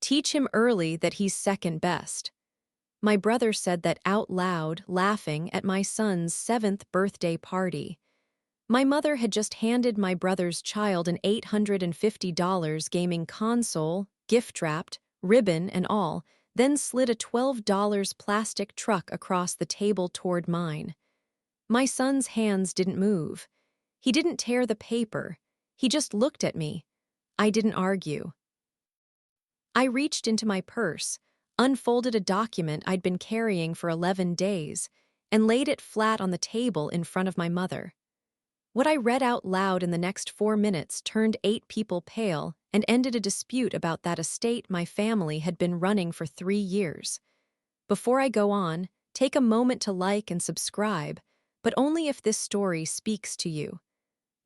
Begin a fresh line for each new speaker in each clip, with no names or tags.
Teach him early that he's second best. My brother said that out loud, laughing at my son's 7th birthday party. My mother had just handed my brother's child an $850 gaming console, gift-wrapped, ribbon and all, then slid a $12 plastic truck across the table toward mine. My son's hands didn't move. He didn't tear the paper. He just looked at me. I didn't argue. I reached into my purse, unfolded a document I'd been carrying for 11 days, and laid it flat on the table in front of my mother. What I read out loud in the next 4 minutes turned 8 people pale and ended a dispute about that estate my family had been running for 3 years. Before I go on, take a moment to like and subscribe, but only if this story speaks to you.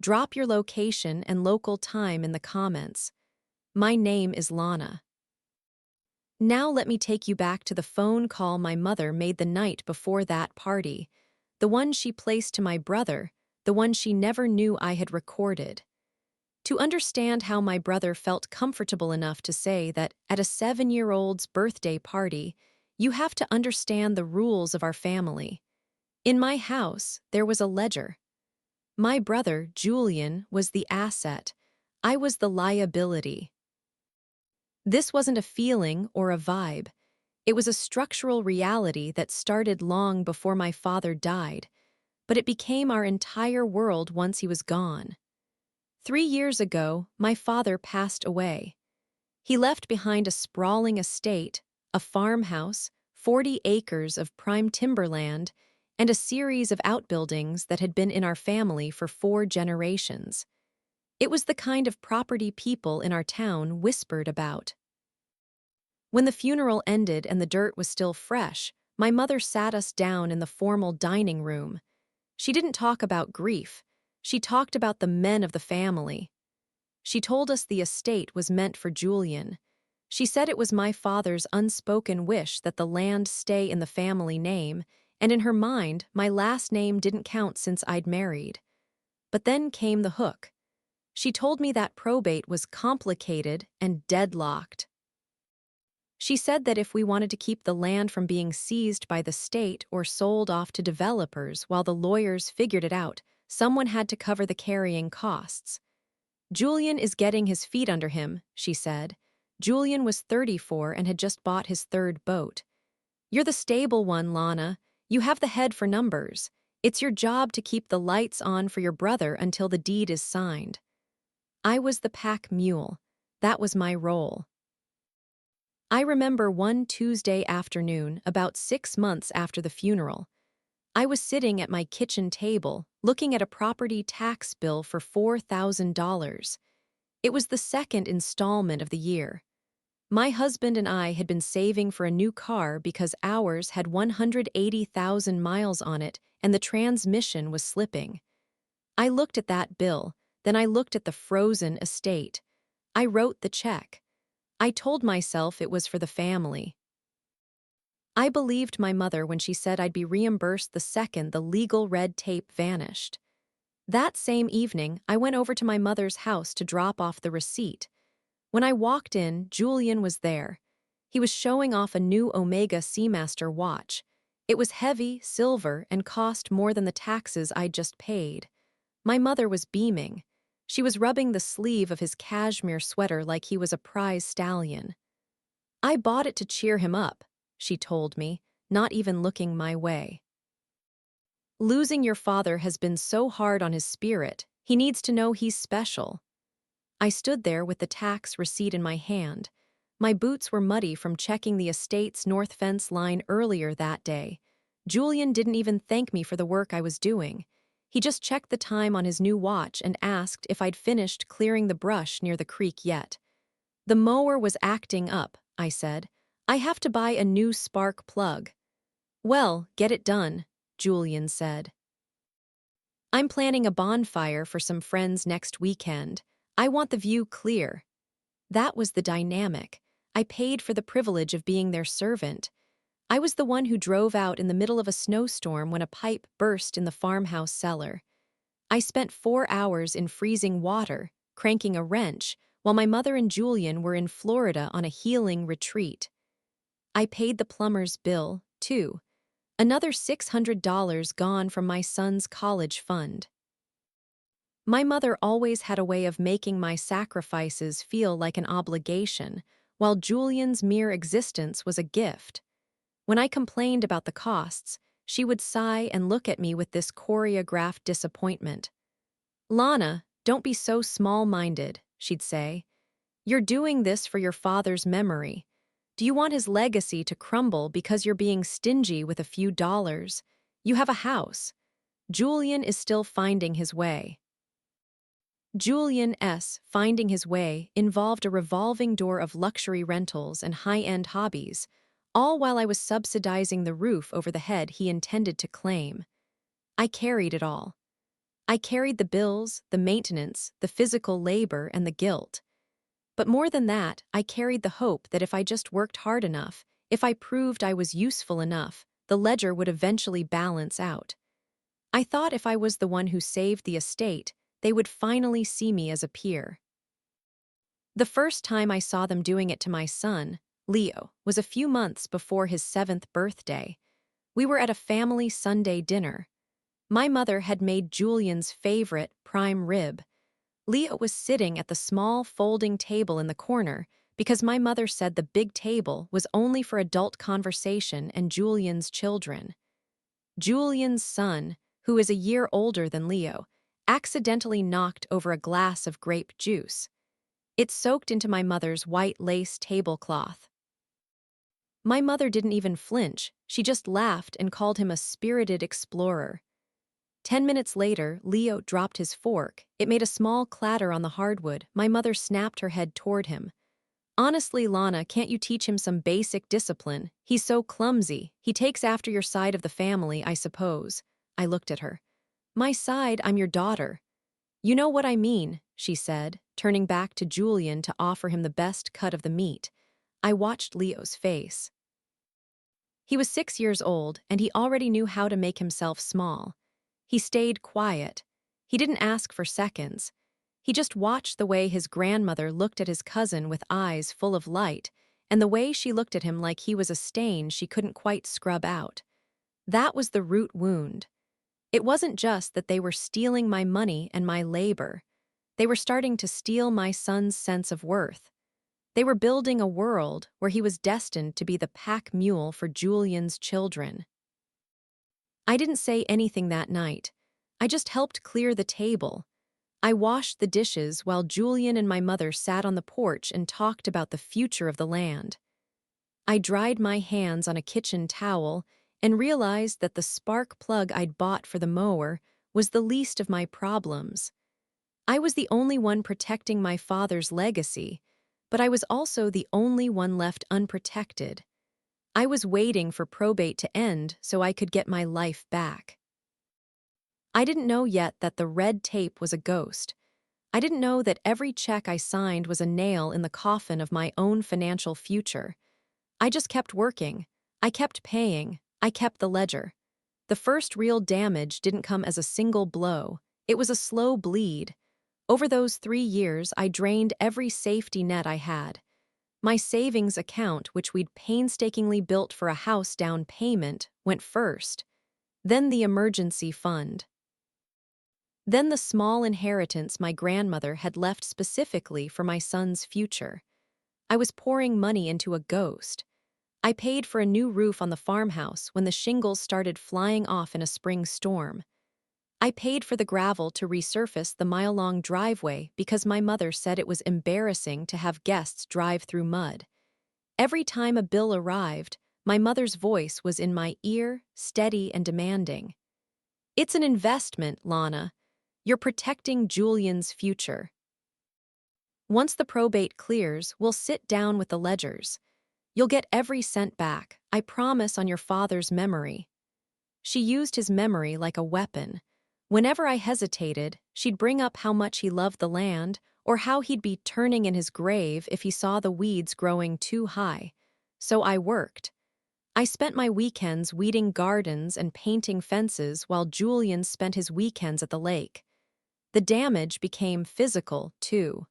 Drop your location and local time in the comments. My name is Lana. Now let me take you back to the phone call my mother made the night before that party, the one she placed to my brother, the one she never knew I had recorded. To understand how my brother felt comfortable enough to say that at a 7-year-old's birthday party, you have to understand the rules of our family. In my house, there was a ledger. My brother, Julian, was the asset. I was the liability. This wasn't a feeling or a vibe. It was a structural reality that started long before my father died, but it became our entire world once he was gone. 3 years ago, my father passed away. He left behind a sprawling estate, a farmhouse, 40 acres of prime timberland, and a series of outbuildings that had been in our family for 4 generations. It was the kind of property people in our town whispered about. When the funeral ended and the dirt was still fresh, my mother sat us down in the formal dining room. She didn't talk about grief. She talked about the men of the family. She told us the estate was meant for Julian. She said it was my father's unspoken wish that the land stay in the family name, and in her mind, my last name didn't count since I'd married. But then came the hook. She told me that probate was complicated and deadlocked. She said that if we wanted to keep the land from being seized by the state or sold off to developers while the lawyers figured it out, someone had to cover the carrying costs. Julian is getting his feet under him, she said. Julian was 34 and had just bought his 3rd boat. You're the stable one, Lana. You have the head for numbers. It's your job to keep the lights on for your brother until the deed is signed. I was the pack mule. That was my role. I remember one Tuesday afternoon, about 6 months after the funeral. I was sitting at my kitchen table, looking at a property tax bill for $4,000. It was the 2nd installment of the year. My husband and I had been saving for a new car because ours had 180,000 miles on it and the transmission was slipping. I looked at that bill, then I looked at the frozen estate. I wrote the check. I told myself it was for the family. I believed my mother when she said I'd be reimbursed the second the legal red tape vanished. That same evening, I went over to my mother's house to drop off the receipt. When I walked in, Julian was there. He was showing off a new Omega Seamaster watch. It was heavy, silver, and cost more than the taxes I'd just paid. My mother was beaming. She was rubbing the sleeve of his cashmere sweater like he was a prize stallion. I bought it to cheer him up, she told me, not even looking my way. Losing your father has been so hard on his spirit, he needs to know he's special. I stood there with the tax receipt in my hand. My boots were muddy from checking the estate's north fence line earlier that day. Julian didn't even thank me for the work I was doing. He just checked the time on his new watch and asked if I'd finished clearing the brush near the creek yet. The mower was acting up, I said. I have to buy a new spark plug. Well, get it done, Julian said. I'm planning a bonfire for some friends next weekend. I want the view clear. That was the dynamic. I paid for the privilege of being their servant. I was the one who drove out in the middle of a snowstorm when a pipe burst in the farmhouse cellar. I spent 4 hours in freezing water, cranking a wrench, while my mother and Julian were in Florida on a healing retreat. I paid the plumber's bill, too. Another $600 gone from my son's college fund. My mother always had a way of making my sacrifices feel like an obligation, while Julian's mere existence was a gift. When I complained about the costs, she would sigh and look at me with this choreographed disappointment. "Lana, don't be so small-minded," she'd say. "You're doing this for your father's memory. Do you want his legacy to crumble because you're being stingy with a few dollars? You have a house. Julian is still finding his way." Julian's finding his way involved a revolving door of luxury rentals and high-end hobbies, all while I was subsidizing the roof over the head he intended to claim. I carried it all. I carried the bills, the maintenance, the physical labor, and the guilt. But more than that, I carried the hope that if I just worked hard enough, if I proved I was useful enough, the ledger would eventually balance out. I thought if I was the one who saved the estate, they would finally see me as a peer. The first time I saw them doing it to my son, Leo, was a few months before his 7th birthday. We were at a family Sunday dinner. My mother had made Julian's favorite prime rib. Leo was sitting at the small folding table in the corner because my mother said the big table was only for adult conversation and Julian's children. Julian's son, who is a year older than Leo, accidentally knocked over a glass of grape juice. It soaked into my mother's white lace tablecloth. My mother didn't even flinch, she just laughed and called him a spirited explorer. 10 minutes later, Leo dropped his fork. It made a small clatter on the hardwood. My mother snapped her head toward him. "Honestly, Lana, can't you teach him some basic discipline? He's so clumsy. He takes after your side of the family, I suppose." I looked at her. "My side? I'm your daughter." "You know what I mean," she said, turning back to Julian to offer him the best cut of the meat. I watched Leo's face. He was 6 years old, and he already knew how to make himself small. He stayed quiet. He didn't ask for seconds. He just watched the way his grandmother looked at his cousin with eyes full of light, and the way she looked at him like he was a stain she couldn't quite scrub out. That was the root wound. It wasn't just that they were stealing my money and my labor. They were starting to steal my son's sense of worth. They were building a world where he was destined to be the pack mule for Julian's children. I didn't say anything that night. I just helped clear the table. I washed the dishes while Julian and my mother sat on the porch and talked about the future of the land. I dried my hands on a kitchen towel and realized that the spark plug I'd bought for the mower was the least of my problems. I was the only one protecting my father's legacy, but I was also the only one left unprotected. I was waiting for probate to end so I could get my life back. I didn't know yet that the red tape was a ghost. I didn't know that every check I signed was a nail in the coffin of my own financial future. I just kept working. I kept paying. I kept the ledger. The first real damage didn't come as a single blow. It was a slow bleed. Over those 3 years, I drained every safety net I had. My savings account, which we'd painstakingly built for a house down payment, went first. Then the emergency fund. Then the small inheritance my grandmother had left specifically for my son's future. I was pouring money into a ghost. I paid for a new roof on the farmhouse when the shingles started flying off in a spring storm. I paid for the gravel to resurface the mile-long driveway because my mother said it was embarrassing to have guests drive through mud. Every time a bill arrived, my mother's voice was in my ear, steady and demanding. "It's an investment, Lana. You're protecting Julian's future. Once the probate clears, we'll sit down with the ledgers. You'll get every cent back, I promise, on your father's memory." She used his memory like a weapon. Whenever I hesitated, she'd bring up how much he loved the land or how he'd be turning in his grave if he saw the weeds growing too high. So I worked. I spent my weekends weeding gardens and painting fences while Julian spent his weekends at the lake. The damage became physical, too.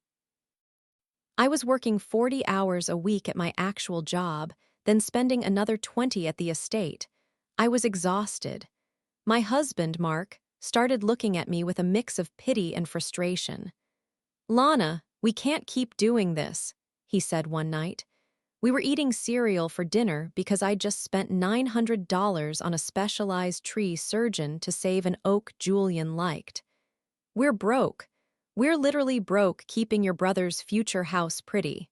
I was working 40 hours a week at my actual job, then spending another 20 at the estate. I was exhausted. My husband, Mark, started looking at me with a mix of pity and frustration. "Lana, we can't keep doing this," he said one night. We were eating cereal for dinner because I'd just spent $900 on a specialized tree surgeon to save an oak Julian liked. "We're broke. We're literally broke keeping your brother's future house pretty.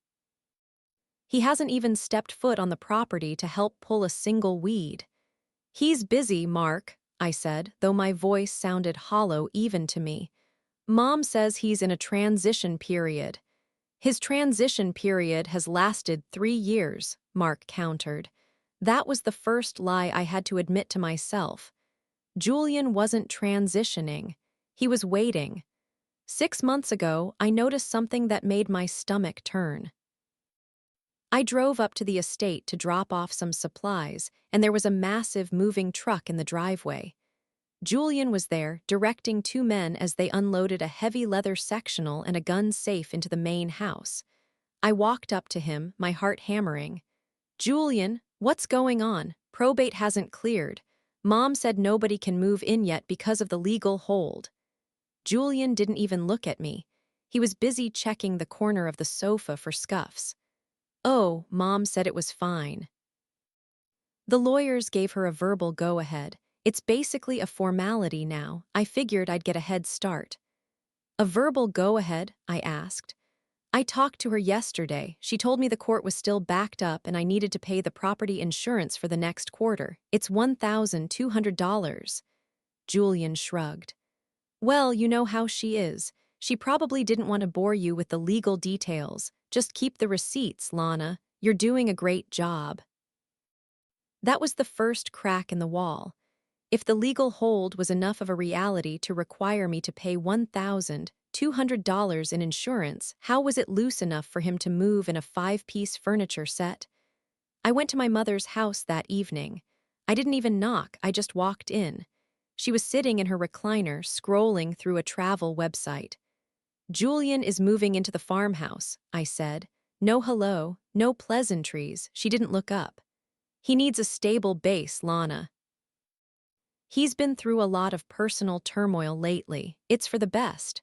He hasn't even stepped foot on the property to help pull a single weed." "He's busy, Mark," I said, though my voice sounded hollow even to me. "Mom says he's in a transition period." "His transition period has lasted 3 years," Mark countered. That was the first lie I had to admit to myself. Julian wasn't transitioning. He was waiting. 6 months ago, I noticed something that made my stomach turn. I drove up to the estate to drop off some supplies, and there was a massive moving truck in the driveway. Julian was there, directing 2 men as they unloaded a heavy leather sectional and a gun safe into the main house. I walked up to him, my heart hammering. "Julian, what's going on? Probate hasn't cleared. Mom said nobody can move in yet because of the legal hold." Julian didn't even look at me. He was busy checking the corner of the sofa for scuffs. "Oh, Mom said it was fine." The lawyers gave her a verbal go-ahead. "It's basically a formality now. I figured I'd get a head start." "A verbal go-ahead?" I asked. "I talked to her yesterday. She told me the court was still backed up and I needed to pay the property insurance for the next quarter. It's $1,200. Julian shrugged. "Well, you know how she is. She probably didn't want to bore you with the legal details. Just keep the receipts, Lana. You're doing a great job." That was the first crack in the wall. If the legal hold was enough of a reality to require me to pay $1,200 in insurance, how was it loose enough for him to move in a 5-piece furniture set? I went to my mother's house that evening. I didn't even knock, I just walked in. She was sitting in her recliner, scrolling through a travel website. "Julian is moving into the farmhouse," I said. No hello, no pleasantries. She didn't look up. "He needs a stable base, Lana. He's been through a lot of personal turmoil lately. It's for the best."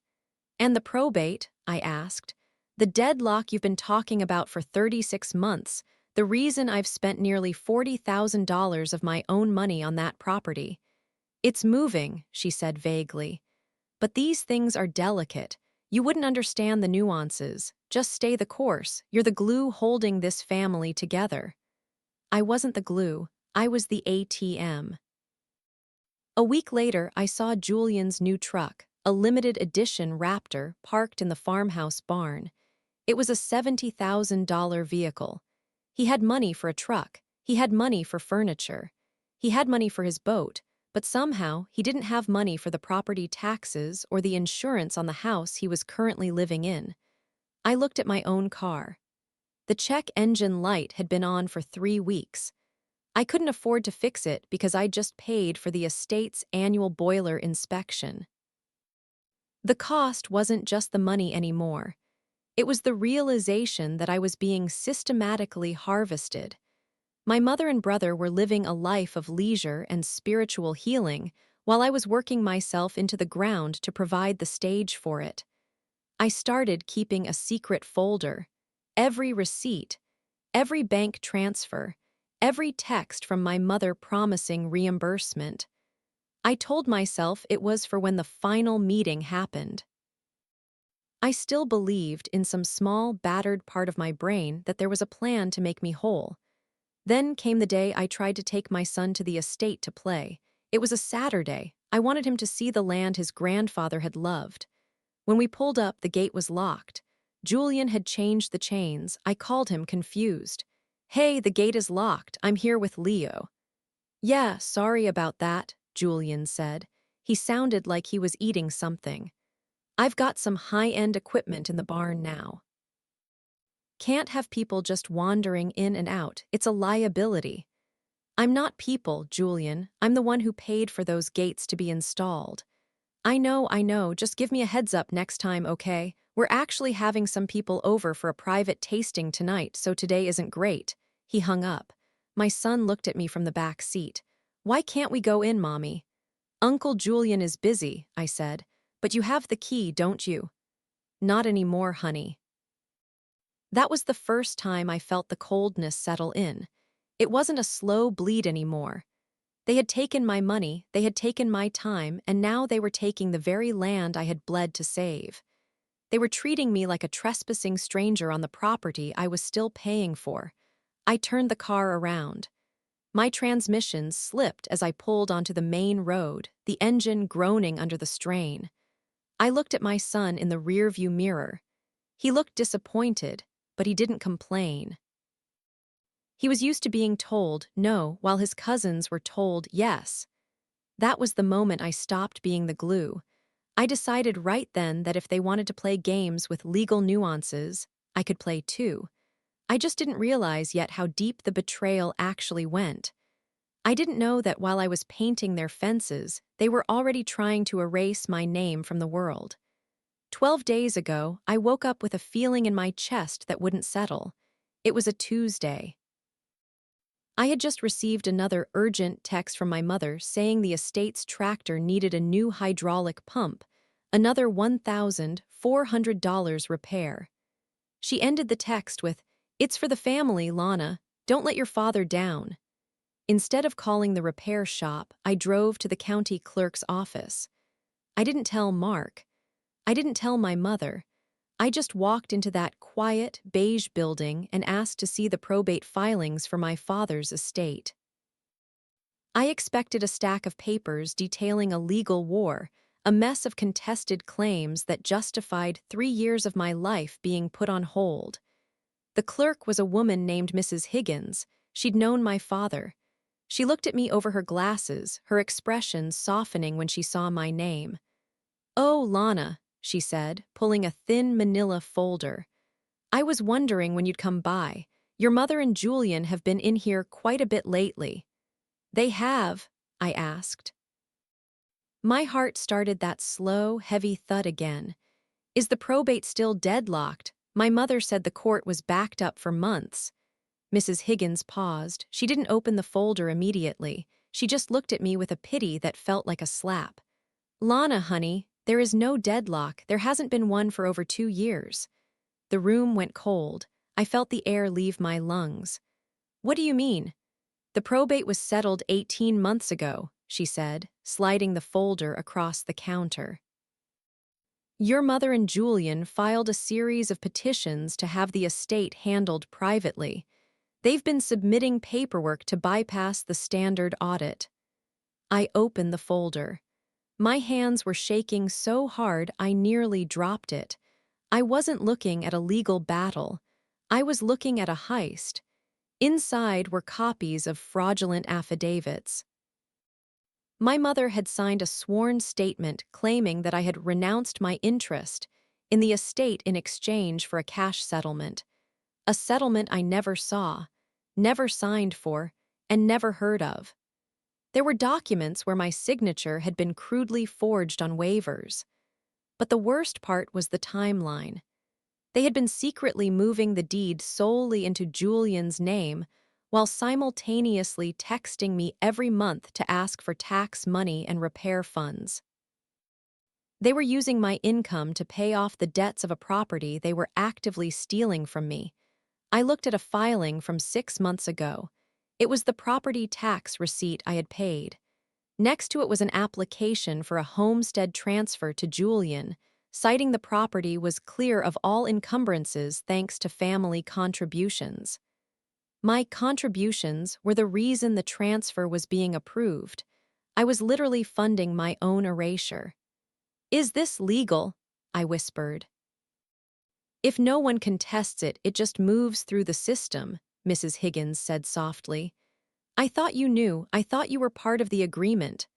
"And the probate?" I asked. "The deadlock you've been talking about for 36 months, the reason I've spent nearly $40,000 of my own money on that property." "It's moving," she said vaguely. "But these things are delicate. You wouldn't understand the nuances. Just stay the course. You're the glue holding this family together." I wasn't the glue. I was the ATM. A week later, I saw Julian's new truck, a limited edition Raptor, parked in the farmhouse barn. It was a $70,000 vehicle. He had money for a truck. He had money for furniture. He had money for his boat, but somehow he didn't have money for the property taxes or the insurance on the house he was currently living in. I looked at my own car. The check engine light had been on for 3 weeks. I couldn't afford to fix it because I'd just paid for the estate's annual boiler inspection. The cost wasn't just the money anymore. It was the realization that I was being systematically harvested. My mother and brother were living a life of leisure and spiritual healing while I was working myself into the ground to provide the stage for it. I started keeping a secret folder. Every receipt, every bank transfer, every text from my mother promising reimbursement. I told myself it was for when the final meeting happened. I still believed in some small, battered part of my brain that there was a plan to make me whole. Then came the day I tried to take my son to the estate to play. It was a Saturday. I wanted him to see the land his grandfather had loved. When we pulled up, the gate was locked. Julian had changed the chains. I called him, confused. "Hey, the gate is locked. I'm here with Leo." "Yeah, sorry about that," Julian said. He sounded like he was eating something. "I've got some high-end equipment in the barn now. Can't have people just wandering in and out. It's a liability." "I'm not people, Julian. I'm the one who paid for those gates to be installed." I know. Just give me a heads up next time, okay? We're actually having some people over for a private tasting tonight, so today isn't great. He hung up. My son looked at me from the back seat. Why can't we go in, Mommy? Uncle Julian is busy, I said. But you have the key, don't you? Not anymore, honey. That was the first time I felt the coldness settle in. It wasn't a slow bleed anymore. They had taken my money, they had taken my time, and now they were taking the very land I had bled to save. They were treating me like a trespassing stranger on the property I was still paying for. I turned the car around. My transmission slipped as I pulled onto the main road, the engine groaning under the strain. I looked at my son in the rearview mirror. He looked disappointed, but he didn't complain. He was used to being told no while his cousins were told yes. That was the moment I stopped being the glue. I decided right then that if they wanted to play games with legal nuances, I could play too. I just didn't realize yet how deep the betrayal actually went. I didn't know that while I was painting their fences, they were already trying to erase my name from the world. 12 days ago, I woke up with a feeling in my chest that wouldn't settle. It was a Tuesday. I had just received another urgent text from my mother saying the estate's tractor needed a new hydraulic pump, another $1,400 repair. She ended the text with, "It's for the family, Lana. Don't let your father down." Instead of calling the repair shop, I drove to the county clerk's office. I didn't tell Mark. I didn't tell my mother. I just walked into that quiet, beige building and asked to see the probate filings for my father's estate. I expected a stack of papers detailing a legal war, a mess of contested claims that justified 3 years of my life being put on hold. The clerk was a woman named Mrs. Higgins. She'd known my father. She looked at me over her glasses, her expression softening when she saw my name. "Oh, Lana," she said, pulling a thin manila folder. "I was wondering when you'd come by. Your mother and Julian have been in here quite a bit lately." "They have?" I asked. My heart started that slow, heavy thud again. Is the probate still deadlocked? My mother said the court was backed up for months. Mrs. Higgins paused. She didn't open the folder immediately. She just looked at me with a pity that felt like a slap. "Lana, honey, there is no deadlock. There hasn't been one for over 2 years." The room went cold. I felt the air leave my lungs. "What do you mean?" "The probate was settled 18 months ago," she said, sliding the folder across the counter. "Your mother and Julian filed a series of petitions to have the estate handled privately. They've been submitting paperwork to bypass the standard audit." I opened the folder. My hands were shaking so hard I nearly dropped it. I wasn't looking at a legal battle. I was looking at a heist. Inside were copies of fraudulent affidavits. My mother had signed a sworn statement claiming that I had renounced my interest in the estate in exchange for a cash settlement. A settlement I never saw, never signed for, and never heard of. There were documents where my signature had been crudely forged on waivers. But the worst part was the timeline. They had been secretly moving the deed solely into Julian's name while simultaneously texting me every month to ask for tax money and repair funds. They were using my income to pay off the debts of a property they were actively stealing from me. I looked at a filing from 6 months ago. It was the property tax receipt I had paid. Next to it was an application for a homestead transfer to Julian, citing the property was clear of all encumbrances thanks to family contributions. My contributions were the reason the transfer was being approved. I was literally funding my own erasure. "Is this legal?" I whispered. "If no one contests it, it just moves through the system," Mrs. Higgins said softly. "I thought you knew. I thought you were part of the agreement."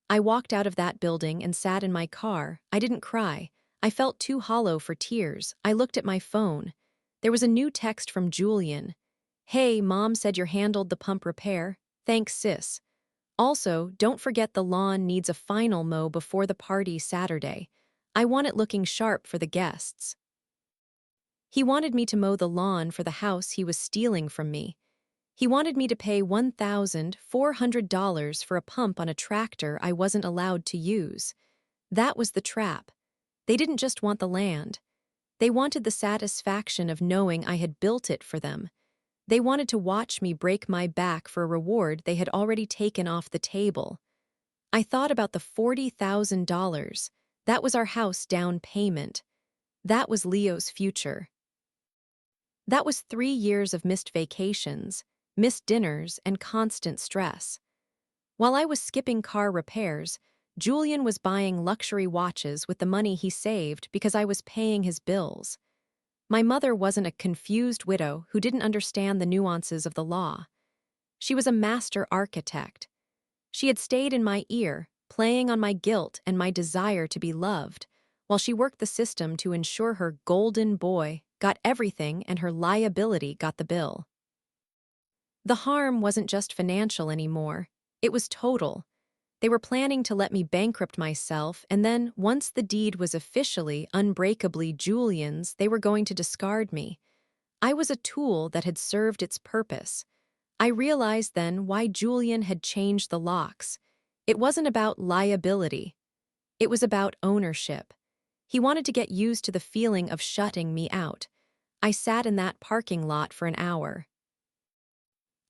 I walked out of that building and sat in my car. I didn't cry. I felt too hollow for tears. I looked at my phone. There was a new text from Julian. "Hey, Mom said you handled the pump repair. Thanks, sis. Also, don't forget the lawn needs a final mow before the party Saturday. I want it looking sharp for the guests." He wanted me to mow the lawn for the house he was stealing from me. He wanted me to pay $1,400 for a pump on a tractor I wasn't allowed to use. That was the trap. They didn't just want the land. They wanted the satisfaction of knowing I had built it for them. They wanted to watch me break my back for a reward they had already taken off the table. I thought about the $40,000. That was our house down payment. That was Leo's future. That was 3 years of missed vacations, missed dinners, and constant stress. While I was skipping car repairs, Julian was buying luxury watches with the money he saved because I was paying his bills. My mother wasn't a confused widow who didn't understand the nuances of the law. She was a master architect. She had stayed in my ear, playing on my guilt and my desire to be loved, while she worked the system to ensure her golden boy got everything and her liability got the bill. The harm wasn't just financial anymore. It was total. They were planning to let me bankrupt myself, and then, once the deed was officially, unbreakably Julian's, they were going to discard me. I was a tool that had served its purpose. I realized then why Julian had changed the locks. It wasn't about liability. It was about ownership. He wanted to get used to the feeling of shutting me out. I sat in that parking lot for an hour.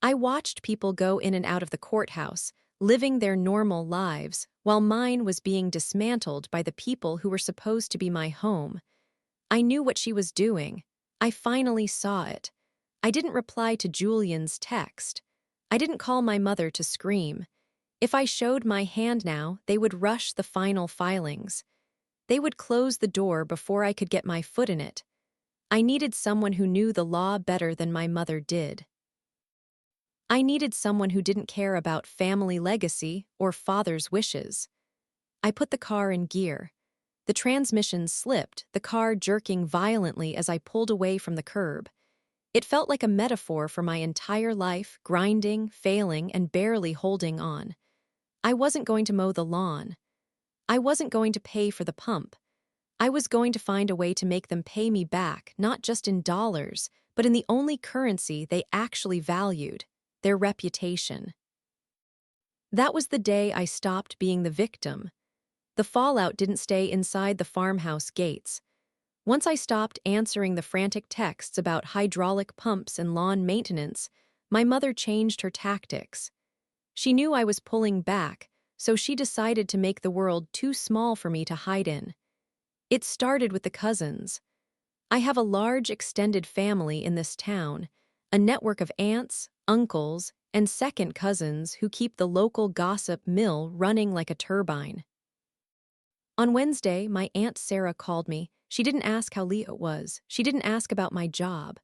I watched people go in and out of the courthouse, living their normal lives, while mine was being dismantled by the people who were supposed to be my home. I knew what she was doing. I finally saw it. I didn't reply to Julian's text. I didn't call my mother to scream. If I showed my hand now, they would rush the final filings. They would close the door before I could get my foot in it. I needed someone who knew the law better than my mother did. I needed someone who didn't care about family legacy or father's wishes. I put the car in gear. The transmission slipped, the car jerking violently as I pulled away from the curb. It felt like a metaphor for my entire life, grinding, failing, and barely holding on. I wasn't going to mow the lawn. I wasn't going to pay for the pump. I was going to find a way to make them pay me back, not just in dollars, but in the only currency they actually valued, their reputation. That was the day I stopped being the victim. The fallout didn't stay inside the farmhouse gates. Once I stopped answering the frantic texts about hydraulic pumps and lawn maintenance, my mother changed her tactics. She knew I was pulling back, so she decided to make the world too small for me to hide in. It started with the cousins. I have a large extended family in this town, a network of aunts, uncles, and second cousins who keep the local gossip mill running like a turbine. On Wednesday, my Aunt Sarah called me. She didn't ask how Leo was. She didn't ask about my job.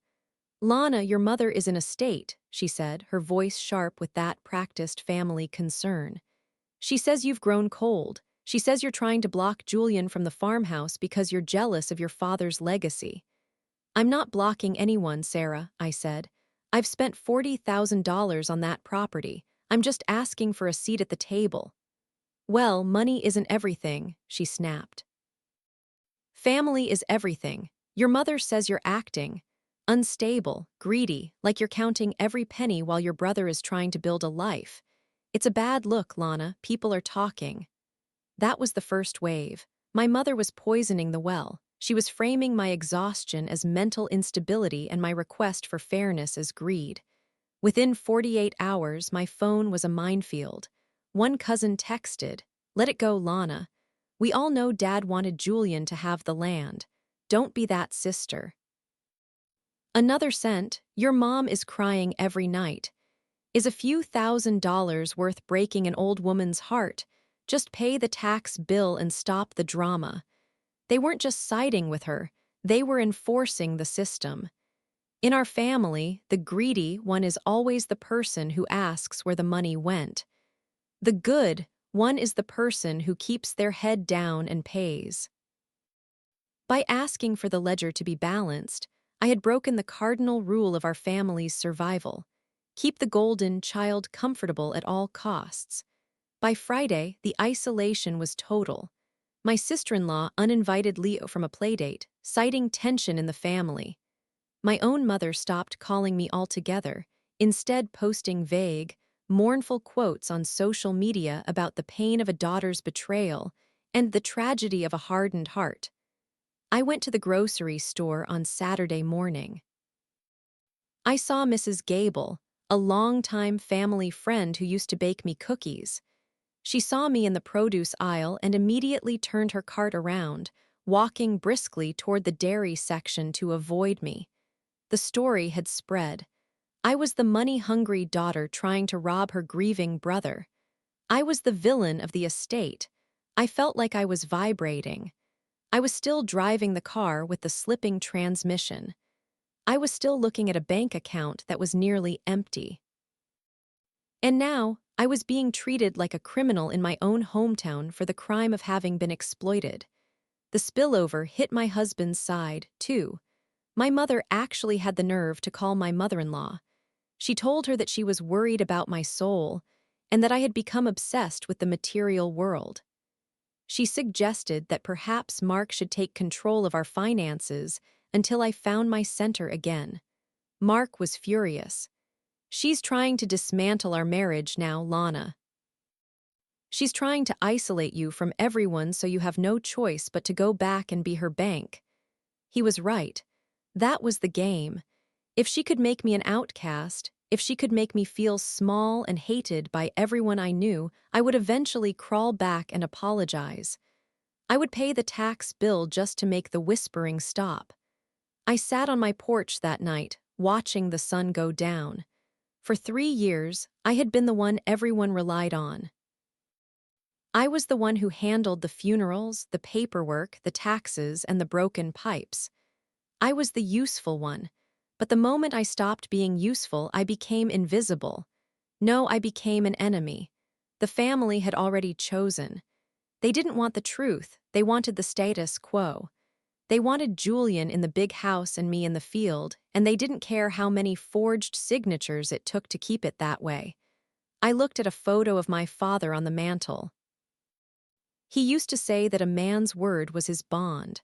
"Lana, your mother is in a state," she said, her voice sharp with that practiced family concern. "She says you've grown cold. She says you're trying to block Julian from the farmhouse because you're jealous of your father's legacy." "I'm not blocking anyone, Sarah," I said. "I've spent $40,000 on that property. I'm just asking for a seat at the table." "Well, money isn't everything," she snapped. "Family is everything. Your mother says you're acting unstable, greedy, like you're counting every penny while your brother is trying to build a life. It's a bad look, Lana. People are talking." That was the first wave. My mother was poisoning the well. She was framing my exhaustion as mental instability and my request for fairness as greed. Within 48 hours, my phone was a minefield. One cousin texted, "Let it go, Lana. We all know Dad wanted Julian to have the land. Don't be that sister." Another sent, "Your mom is crying every night. Is a few $1,000s worth breaking an old woman's heart? Just pay the tax bill and stop the drama." They weren't just siding with her, they were enforcing the system. In our family, the greedy one is always the person who asks where the money went. The good one is the person who keeps their head down and pays. By asking for the ledger to be balanced, I had broken the cardinal rule of our family's survival: keep the golden child comfortable at all costs. By Friday, the isolation was total. My sister-in-law uninvited Leo from a playdate, citing tension in the family. My own mother stopped calling me altogether, instead posting vague, mournful quotes on social media about the pain of a daughter's betrayal and the tragedy of a hardened heart. I went to the grocery store on Saturday morning. I saw Mrs. Gable, a longtime family friend who used to bake me cookies. She saw me in the produce aisle and immediately turned her cart around, walking briskly toward the dairy section to avoid me. The story had spread. I was the money-hungry daughter trying to rob her grieving brother. I was the villain of the estate. I felt like I was vibrating. I was still driving the car with the slipping transmission. I was still looking at a bank account that was nearly empty. And now, I was being treated like a criminal in my own hometown for the crime of having been exploited. The spillover hit my husband's side, too. My mother actually had the nerve to call my mother-in-law. She told her that she was worried about my soul and that I had become obsessed with the material world. She suggested that perhaps Mark should take control of our finances until I found my center again. Mark was furious. "She's trying to dismantle our marriage now, Lana. She's trying to isolate you from everyone so you have no choice but to go back and be her bank." He was right. That was the game. If she could make me an outcast, if she could make me feel small and hated by everyone I knew, I would eventually crawl back and apologize. I would pay the tax bill just to make the whispering stop. I sat on my porch that night, watching the sun go down. For 3 years, I had been the one everyone relied on. I was the one who handled the funerals, the paperwork, the taxes, and the broken pipes. I was the useful one. But the moment I stopped being useful, I became invisible. No, I became an enemy. The family had already chosen. They didn't want the truth, they wanted the status quo. They wanted Julian in the big house and me in the field, and they didn't care how many forged signatures it took to keep it that way. I looked at a photo of my father on the mantel. He used to say that a man's word was his bond.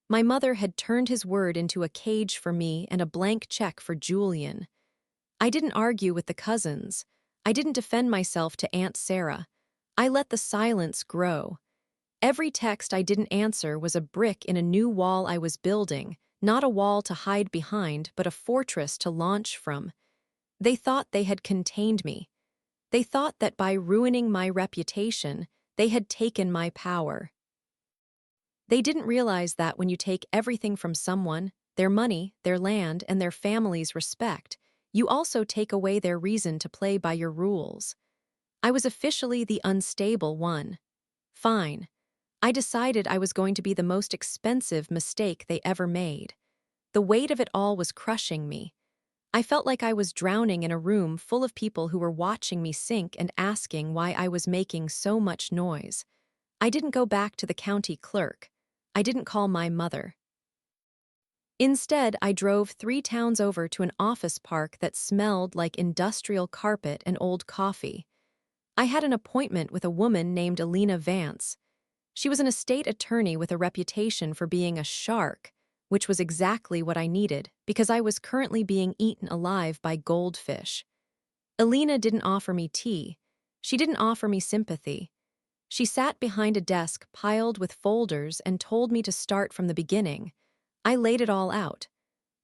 My mother had turned his word into a cage for me and a blank check for Julian. I didn't argue with the cousins. I didn't defend myself to Aunt Sarah. I let the silence grow. Every text I didn't answer was a brick in a new wall I was building, not a wall to hide behind, but a fortress to launch from. They thought they had contained me. They thought that by ruining my reputation, they had taken my power. They didn't realize that when you take everything from someone, their money, their land, and their family's respect, you also take away their reason to play by your rules. I was officially the unstable one. Fine. I decided I was going to be the most expensive mistake they ever made. The weight of it all was crushing me. I felt like I was drowning in a room full of people who were watching me sink and asking why I was making so much noise. I didn't go back to the county clerk. I didn't call my mother. Instead, I drove 3 towns over to an office park that smelled like industrial carpet and old coffee. I had an appointment with a woman named Alina Vance. She was an estate attorney with a reputation for being a shark, which was exactly what I needed because I was currently being eaten alive by goldfish. Alina didn't offer me tea. She didn't offer me sympathy. She sat behind a desk piled with folders and told me to start from the beginning. I laid it all out.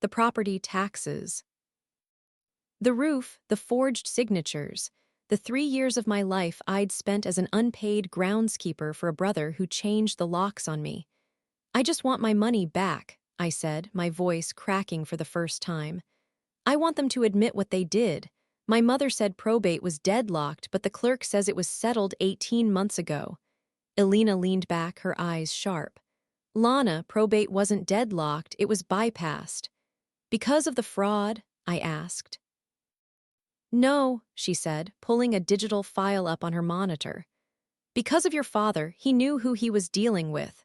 The property taxes. The roof, the forged signatures, the 3 years of my life I'd spent as an unpaid groundskeeper for a brother who changed the locks on me. "I just want my money back," I said, my voice cracking for the first time. "I want them to admit what they did. My mother said probate was deadlocked, but the clerk says it was settled 18 months ago." Elena leaned back, her eyes sharp. "Lana, probate wasn't deadlocked, it was bypassed." "Because of the fraud?" I asked. "No," she said, pulling a digital file up on her monitor. "Because of your father, he knew who he was dealing with."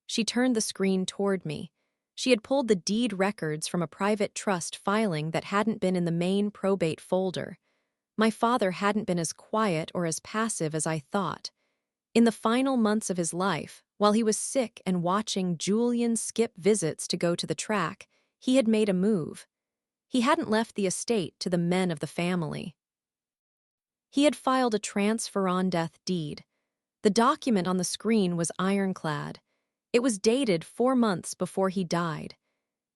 She turned the screen toward me. She had pulled the deed records from a private trust filing that hadn't been in the main probate folder. My father hadn't been as quiet or as passive as I thought. In the final months of his life, while he was sick and watching Julian skip visits to go to the track, He had made a move. He hadn't left the estate to the men of the family. He had filed a transfer on death deed. The document on the screen was ironclad. It was dated 4 months before he died.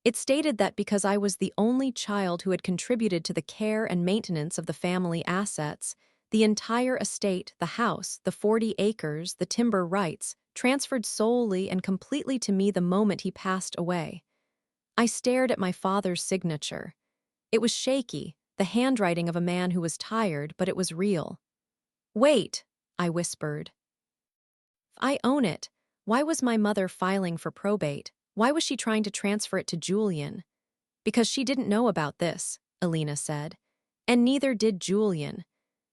It stated that because I was the only child who had contributed to the care and maintenance of the family assets, the entire estate, the house, the 40 acres, the timber rights, transferred solely and completely to me the moment he passed away. I stared at my father's signature. It was shaky, the handwriting of a man who was tired, but it was real. "Wait," I whispered. "I own it. Why was my mother filing for probate? Why was she trying to transfer it to Julian?" "Because she didn't know about this," Alina said. "And neither did Julian.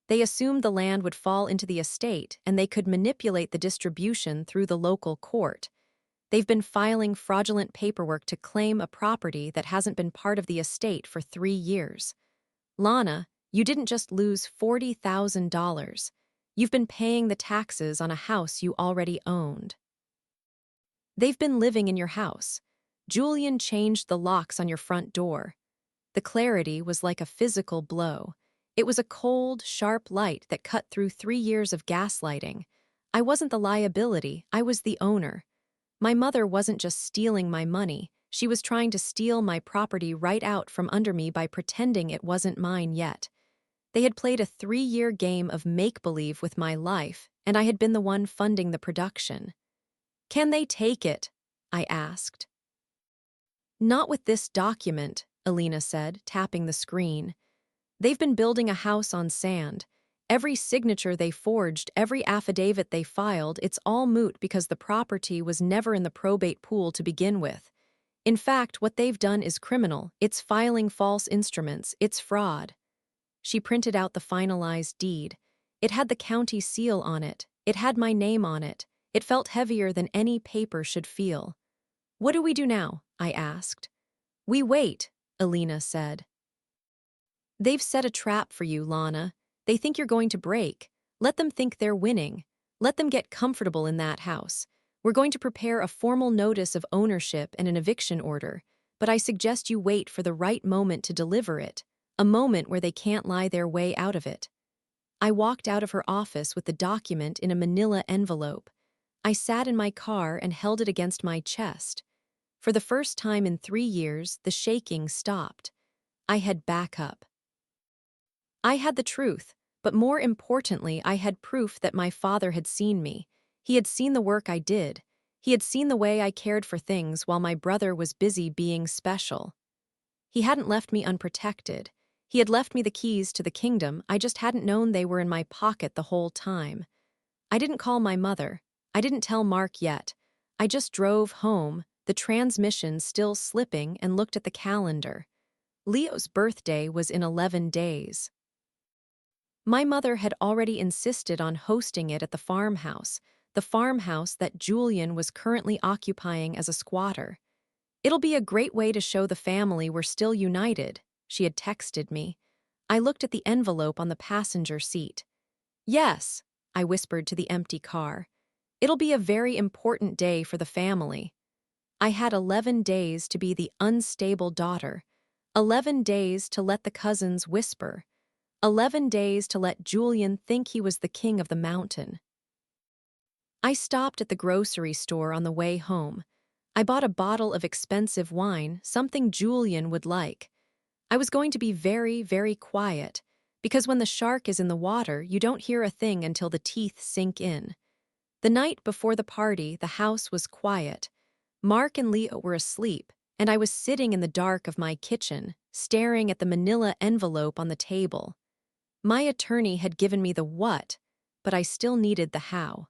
They assumed the land would fall into the estate and they could manipulate the distribution through the local court. They've been filing fraudulent paperwork to claim a property that hasn't been part of the estate for 3 years. Lana, you didn't just lose $40,000. You've been paying the taxes on a house you already owned. They've been living in your house. Julian changed the locks on your front door." The clarity was like a physical blow. It was a cold, sharp light that cut through 3 years of gaslighting. I wasn't the liability, I was the owner. My mother wasn't just stealing my money, she was trying to steal my property right out from under me by pretending it wasn't mine yet. They had played a 3-year game of make-believe with my life, and I had been the one funding the production. "Can they take it?" I asked. "Not with this document," Alina said, tapping the screen. "They've been building a house on sand. Every signature they forged, every affidavit they filed, it's all moot because the property was never in the probate pool to begin with. In fact, what they've done is criminal. It's filing false instruments. It's fraud." She printed out the finalized deed. It had the county seal on it. It had my name on it. It felt heavier than any paper should feel. "What do we do now?" I asked. "We wait," Alina said. "They've set a trap for you, Lana. They think you're going to break. Let them think they're winning. Let them get comfortable in that house. We're going to prepare a formal notice of ownership and an eviction order, but I suggest you wait for the right moment to deliver it, a moment where they can't lie their way out of it." I walked out of her office with the document in a manila envelope. I sat in my car and held it against my chest. For the first time in 3 years, the shaking stopped. I had backup. I had the truth, but more importantly, I had proof that my father had seen me. He had seen the work I did. He had seen the way I cared for things while my brother was busy being special. He hadn't left me unprotected. He had left me the keys to the kingdom, I just hadn't known they were in my pocket the whole time. I didn't call my mother. I didn't tell Mark yet. I just drove home, the transmission still slipping, and looked at the calendar. Leo's birthday was in 11 days. My mother had already insisted on hosting it at the farmhouse that Julian was currently occupying as a squatter. "It'll be a great way to show the family we're still united," she had texted me. I looked at the envelope on the passenger seat. "Yes," I whispered to the empty car. "It'll be a very important day for the family." I had 11 days to be the unstable daughter, 11 days to let the cousins whisper, 11 days to let Julian think he was the king of the mountain. I stopped at the grocery store on the way home. I bought a bottle of expensive wine, something Julian would like. I was going to be very, very quiet, because when the shark is in the water, you don't hear a thing until the teeth sink in. The night before the party, the house was quiet. Mark and Leo were asleep, and I was sitting in the dark of my kitchen, staring at the manila envelope on the table. My attorney had given me the what, but I still needed the how.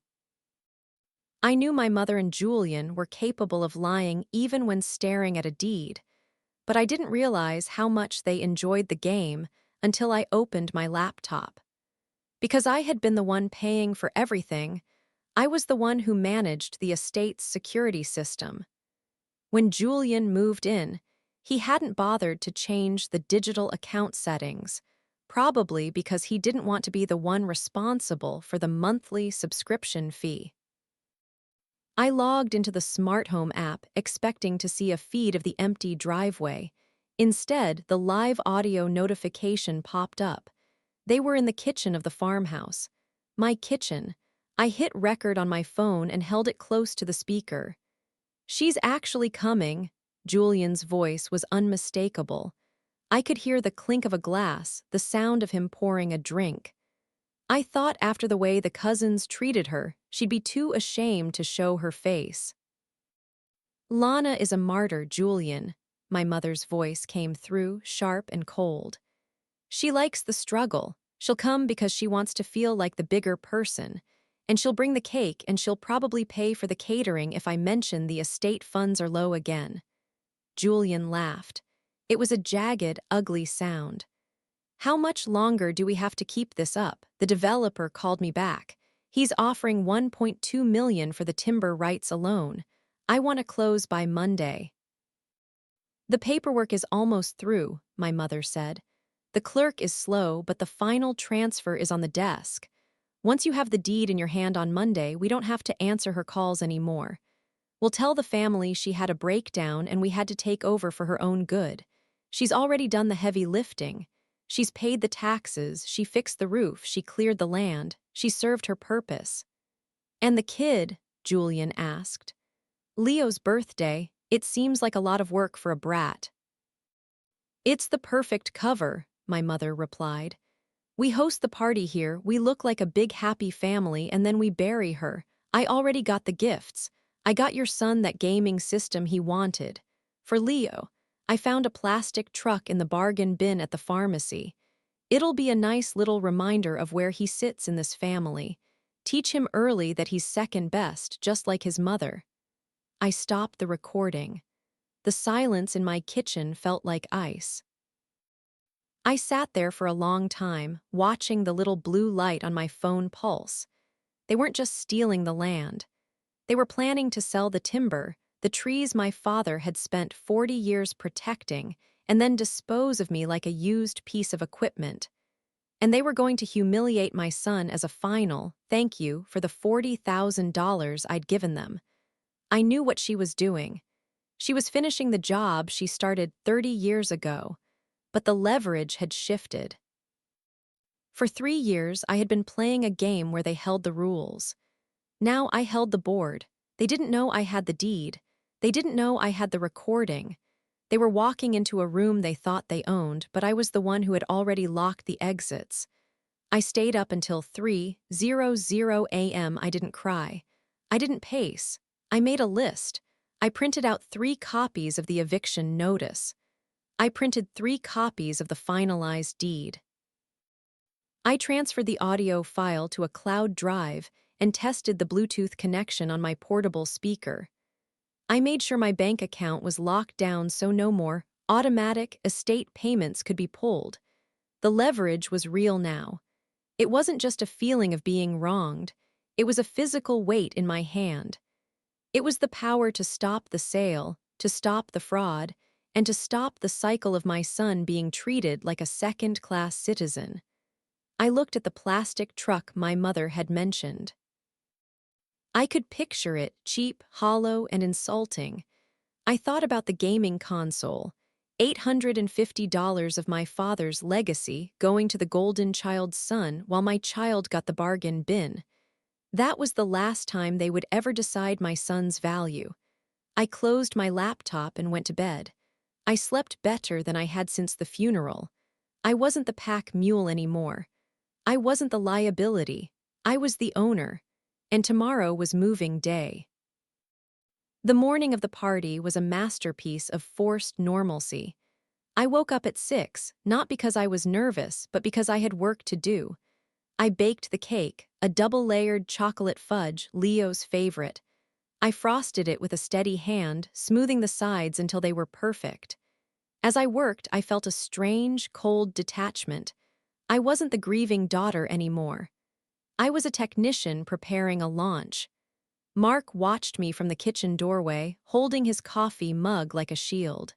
I knew my mother and Julian were capable of lying even when staring at a deed, but I didn't realize how much they enjoyed the game until I opened my laptop. Because I had been the one paying for everything, I was the one who managed the estate's security system. When Julian moved in, he hadn't bothered to change the digital account settings, probably because he didn't want to be the one responsible for the monthly subscription fee. I logged into the smart home app expecting to see a feed of the empty driveway. Instead, the live audio notification popped up. They were in the kitchen of the farmhouse. My kitchen. I hit record on my phone and held it close to the speaker. "She's actually coming." Julian's voice was unmistakable. I could hear the clink of a glass, the sound of him pouring a drink. I thought after the way the cousins treated her, she'd be too ashamed to show her face. "Lana is a martyr, Julian." My mother's voice came through, sharp and cold. "She likes the struggle. She'll come because she wants to feel like the bigger person. And she'll bring the cake and she'll probably pay for the catering if I mention the estate funds are low again." Julian laughed. It was a jagged, ugly sound. "How much longer do we have to keep this up?" The developer called me back. "He's offering $1.2 million for the timber rights alone. I want to close by Monday." "The paperwork is almost through," my mother said. "The clerk is slow, but the final transfer is on the desk. Once you have the deed in your hand on Monday, we don't have to answer her calls anymore. We'll tell the family she had a breakdown and we had to take over for her own good. She's already done the heavy lifting. She's paid the taxes, she fixed the roof, she cleared the land, she served her purpose." "And the kid?" Julian asked. "Leo's birthday. It seems like a lot of work for a brat." "It's the perfect cover," my mother replied. "We host the party here, we look like a big happy family, and then we bury her. I already got the gifts. I got your son that gaming system he wanted. For Leo, I found a plastic truck in the bargain bin at the pharmacy. It'll be a nice little reminder of where he sits in this family. Teach him early that he's second best, just like his mother." I stopped the recording. The silence in my kitchen felt like ice. I sat there for a long time, watching the little blue light on my phone pulse. They weren't just stealing the land. They were planning to sell the timber, the trees my father had spent 40 years protecting, and then dispose of me like a used piece of equipment. And they were going to humiliate my son as a final thank you for the $40,000 I'd given them. I knew what she was doing. She was finishing the job she started 30 years ago. But the leverage had shifted. For 3 years, I had been playing a game where they held the rules. Now I held the board. They didn't know I had the deed. They didn't know I had the recording. They were walking into a room they thought they owned, but I was the one who had already locked the exits. I stayed up until 3:00 a.m. I didn't cry. I didn't pace. I made a list. I printed out 3 copies of the eviction notice. I printed 3 copies of the finalized deed. I transferred the audio file to a cloud drive and tested the Bluetooth connection on my portable speaker. I made sure my bank account was locked down so no more automatic estate payments could be pulled. The leverage was real now. It wasn't just a feeling of being wronged. It was a physical weight in my hand. It was the power to stop the sale, to stop the fraud, and to stop the cycle of my son being treated like a second-class citizen. I looked at the plastic truck my mother had mentioned. I could picture it, cheap, hollow, and insulting. I thought about the gaming console, $850 of my father's legacy going to the golden child's son while my child got the bargain bin. That was the last time they would ever decide my son's value. I closed my laptop and went to bed. I slept better than I had since the funeral. I wasn't the pack mule anymore. I wasn't the liability. I was the owner. And tomorrow was moving day. The morning of the party was a masterpiece of forced normalcy. I woke up at 6, not because I was nervous, but because I had work to do. I baked the cake, a double-layered chocolate fudge, Leo's favorite. I frosted it with a steady hand, smoothing the sides until they were perfect. As I worked, I felt a strange, cold detachment. I wasn't the grieving daughter anymore. I was a technician preparing a launch. Mark watched me from the kitchen doorway, holding his coffee mug like a shield.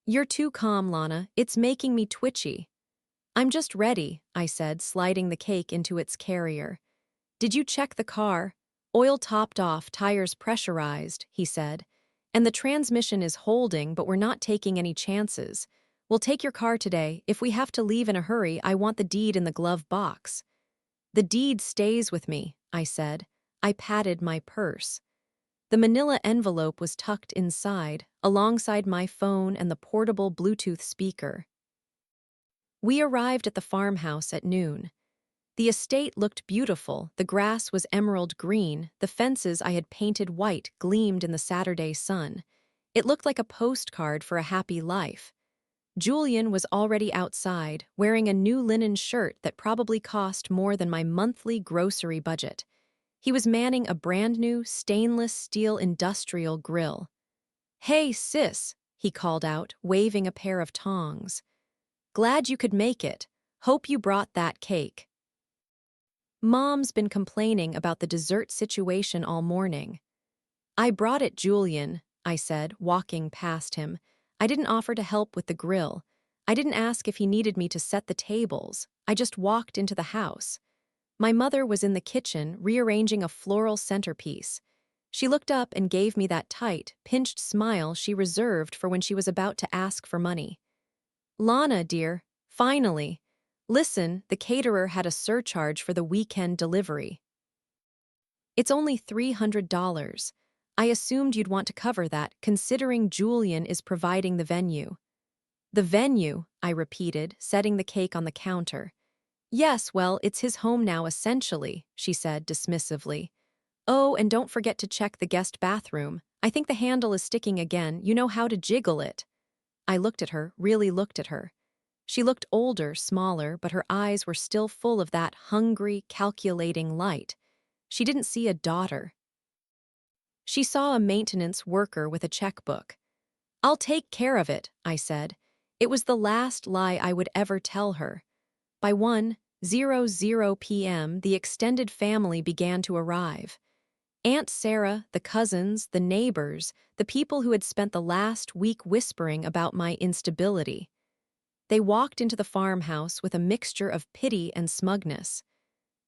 "You're too calm, Lana. It's making me twitchy." "I'm just ready," I said, sliding the cake into its carrier. "Did you check the car? Oil topped off, tires pressurized, he said. And the transmission is holding, but we're not taking any chances. We'll take your car today. If we have to leave in a hurry, I want the deed in the glove box. The deed stays with me, I said. I patted my purse. The manila envelope was tucked inside, alongside my phone and the portable Bluetooth speaker. We arrived at the farmhouse at noon. The estate looked beautiful, the grass was emerald green, the fences I had painted white gleamed in the Saturday sun. It looked like a postcard for a happy life. Julian was already outside, wearing a new linen shirt that probably cost more than my monthly grocery budget. He was manning a brand-new stainless steel industrial grill. "Hey, sis," he called out, waving a pair of tongs. "Glad you could make it. Hope you brought that cake." Mom's been complaining about the dessert situation all morning. "I brought it, Julian," I said, walking past him. I didn't offer to help with the grill. I didn't ask if he needed me to set the tables. I just walked into the house. My mother was in the kitchen, rearranging a floral centerpiece. She looked up and gave me that tight, pinched smile she reserved for when she was about to ask for money. "Lana, dear, finally. Listen, the caterer had a surcharge for the weekend delivery. It's only $300. I assumed you'd want to cover that, considering Julian is providing the venue." "The venue," I repeated, setting the cake on the counter. "Yes, well, it's his home now essentially," she said dismissively. "Oh, and don't forget to check the guest bathroom. I think the handle is sticking again. You know how to jiggle it." I looked at her, really looked at her. She looked older, smaller, but her eyes were still full of that hungry, calculating light. She didn't see a daughter. She saw a maintenance worker with a checkbook. "I'll take care of it," I said. It was the last lie I would ever tell her. By 1:00 p.m., the extended family began to arrive. Aunt Sarah, the cousins, the neighbors, the people who had spent the last week whispering about my instability. They walked into the farmhouse with a mixture of pity and smugness.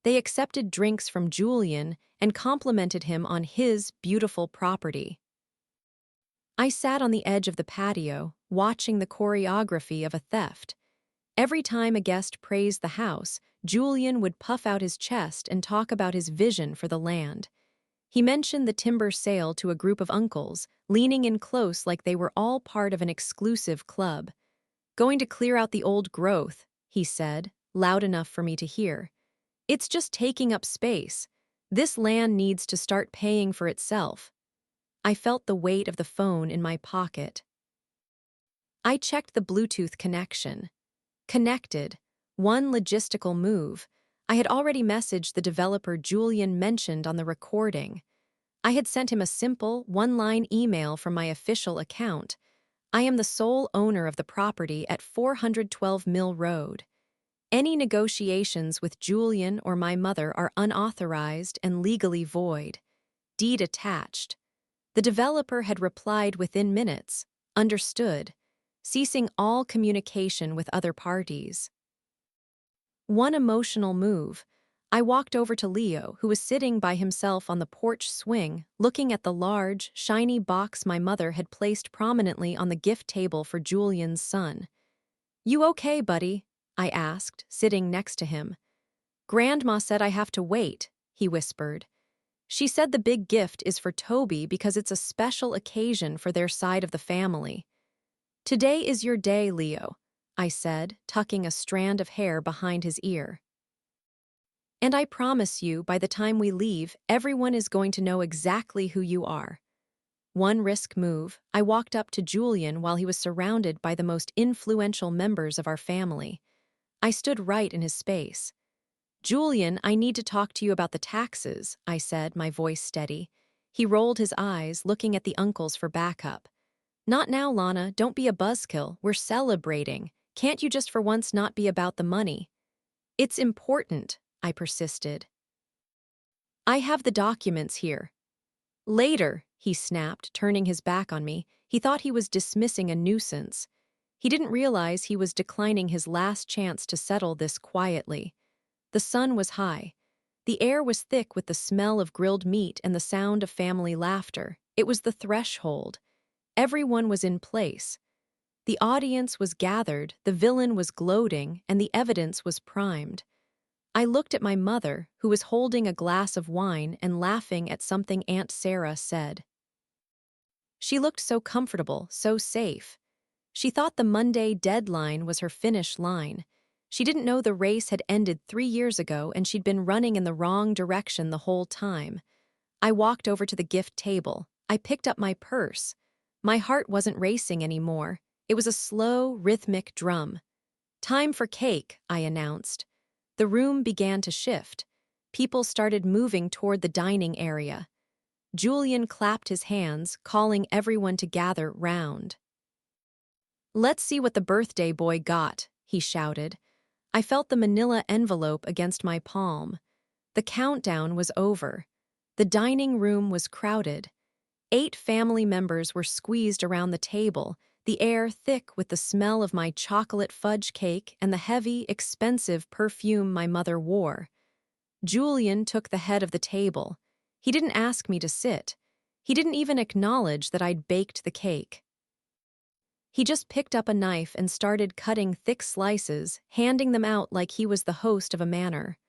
They accepted drinks from Julian and complimented him on his beautiful property. I sat on the edge of the patio, watching the choreography of a theft. Every time a guest praised the house, Julian would puff out his chest and talk about his vision for the land. He mentioned the timber sale to a group of uncles, leaning in close like they were all part of an exclusive club. "Going to clear out the old growth," he said, loud enough for me to hear. "It's just taking up space. This land needs to start paying for itself." I felt the weight of the phone in my pocket. I checked the Bluetooth connection. Connected. One logistical move. I had already messaged the developer Julian mentioned on the recording. I had sent him a simple, one-line email from my official account. "I am the sole owner of the property at 412 Mill Road. Any negotiations with Julian or my mother are unauthorized and legally void. Deed attached." The developer had replied within minutes. "Understood," ceasing all communication with other parties. One emotional move. I walked over to Leo, who was sitting by himself on the porch swing, looking at the large, shiny box my mother had placed prominently on the gift table for Julian's son. "You okay, buddy?" I asked, sitting next to him. "Grandma said I have to wait," he whispered. "She said the big gift is for Toby because it's a special occasion for their side of the family." "Today is your day, Leo," I said, tucking a strand of hair behind his ear. "And I promise you, by the time we leave, everyone is going to know exactly who you are." One risk move, I walked up to Julian while he was surrounded by the most influential members of our family. I stood right in his space. "Julian, I need to talk to you about the taxes," I said, my voice steady. He rolled his eyes, looking at the uncles for backup. "Not now, Lana, don't be a buzzkill, we're celebrating. Can't you just for once not be about the money?" "It's important," I persisted. "I have the documents here." "Later," he snapped, turning his back on me. He thought he was dismissing a nuisance. He didn't realize he was declining his last chance to settle this quietly. The sun was high. The air was thick with the smell of grilled meat and the sound of family laughter. It was the threshold. Everyone was in place. The audience was gathered, the villain was gloating, and the evidence was primed. I looked at my mother, who was holding a glass of wine and laughing at something Aunt Sarah said. She looked so comfortable, so safe. She thought the Monday deadline was her finish line. She didn't know the race had ended 3 years ago and she'd been running in the wrong direction the whole time. I walked over to the gift table. I picked up my purse. My heart wasn't racing anymore. It was a slow, rhythmic drum. "Time for cake," I announced. The room began to shift. People started moving toward the dining area. Julian clapped his hands, calling everyone to gather round. "Let's see what the birthday boy got," he shouted. I felt the manila envelope against my palm. The countdown was over. The dining room was crowded. 8 family members were squeezed around the table, the air thick with the smell of my chocolate fudge cake and the heavy, expensive perfume my mother wore. Julian took the head of the table. He didn't ask me to sit. He didn't even acknowledge that I'd baked the cake. He just picked up a knife and started cutting thick slices, handing them out like he was the host of a manor.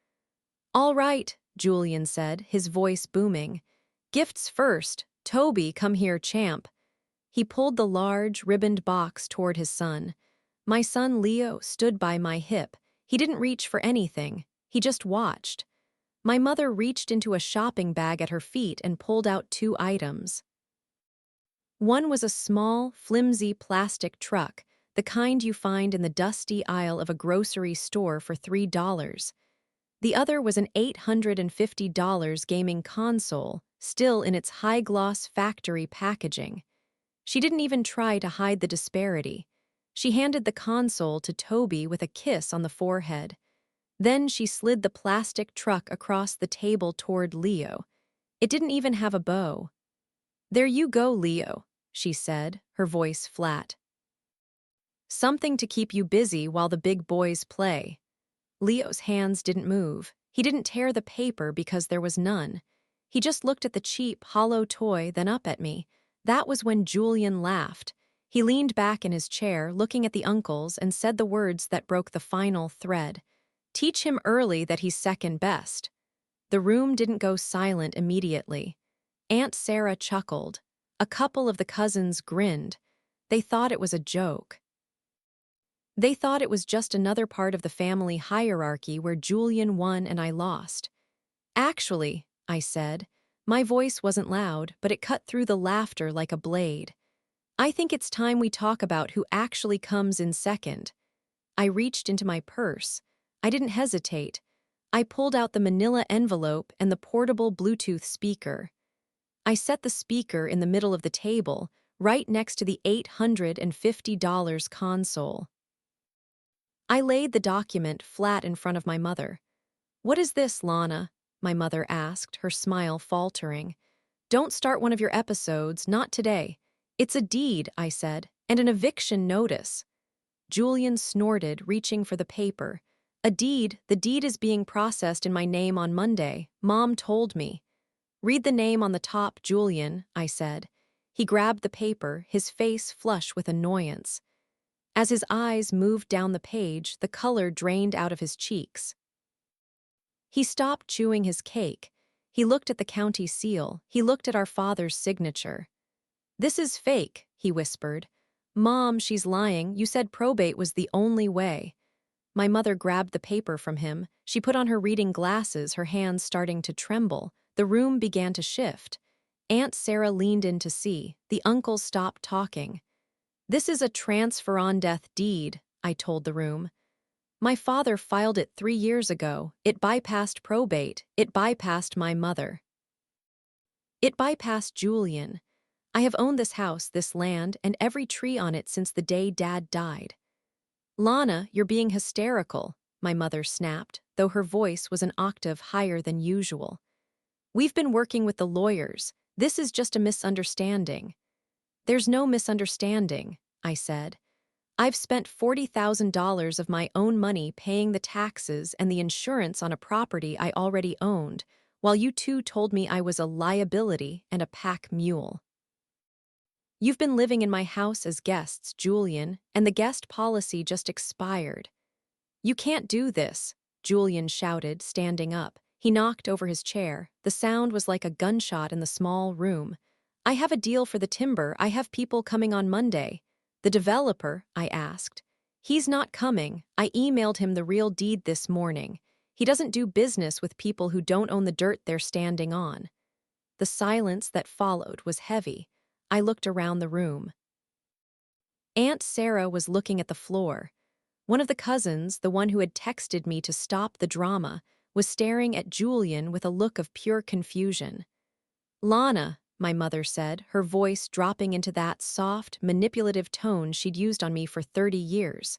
"All right," Julian said, his voice booming. "Gifts first. Toby, come here, champ." He pulled the large, ribboned box toward his son. My son Leo stood by my hip. He didn't reach for anything. He just watched. My mother reached into a shopping bag at her feet and pulled out 2 items. One was a small, flimsy plastic truck, the kind you find in the dusty aisle of a grocery store for $3. The other was an $850 gaming console, still in its high-gloss factory packaging. She didn't even try to hide the disparity. She handed the console to Toby with a kiss on the forehead. Then she slid the plastic truck across the table toward Leo. It didn't even have a bow. "There you go, Leo," she said, her voice flat. "Something to keep you busy while the big boys play." Leo's hands didn't move. He didn't tear the paper because there was none. He just looked at the cheap, hollow toy, then up at me. That was when Julian laughed. He leaned back in his chair, looking at the uncles, and said the words that broke the final thread. "Teach him early that he's second best." The room didn't go silent immediately. Aunt Sarah chuckled. A couple of the cousins grinned. They thought it was a joke. They thought it was just another part of the family hierarchy where Julian won and I lost. "Actually," I said. My voice wasn't loud, but it cut through the laughter like a blade. "I think it's time we talk about who actually comes in second." I reached into my purse. I didn't hesitate. I pulled out the manila envelope and the portable Bluetooth speaker. I set the speaker in the middle of the table, right next to the $850 console. I laid the document flat in front of my mother. "What is this, Lana?" my mother asked, her smile faltering. "Don't start one of your episodes, not today." "It's a deed," I said, "and an eviction notice." Julian snorted, reaching for the paper. "A deed? The deed is being processed in my name on Monday. Mom told me." "Read the name on the top, Julian," I said. He grabbed the paper, his face flush with annoyance. As his eyes moved down the page, the color drained out of his cheeks. He stopped chewing his cake. He looked at the county seal. He looked at our father's signature. "This is fake," he whispered. "Mom, she's lying. You said probate was the only way." My mother grabbed the paper from him. She put on her reading glasses, her hands starting to tremble. The room began to shift. Aunt Sarah leaned in to see. The uncles stopped talking. "This is a transfer-on-death deed," I told the room. "My father filed it 3 years ago. It bypassed probate. It bypassed my mother. It bypassed Julian. I have owned this house, this land, and every tree on it since the day Dad died." "Lana, you're being hysterical," my mother snapped, though her voice was an octave higher than usual. "We've been working with the lawyers. This is just a misunderstanding." "There's no misunderstanding," I said. I've spent $40,000 of my own money paying the taxes and the insurance on a property I already owned, while you two told me I was a liability and a pack mule. You've been living in my house as guests, Julian, and the guest policy just expired. You can't do this, Julian shouted, standing up. He knocked over his chair. The sound was like a gunshot in the small room. I have a deal for the timber. I have people coming on Monday. The developer, I asked. He's not coming. I emailed him the real deed this morning. He doesn't do business with people who don't own the dirt they're standing on. The silence that followed was heavy. I looked around the room. Aunt Sarah was looking at the floor. One of the cousins, the one who had texted me to stop the drama, was staring at Julian with a look of pure confusion. Lana, my mother said, her voice dropping into that soft, manipulative tone she'd used on me for 30 years.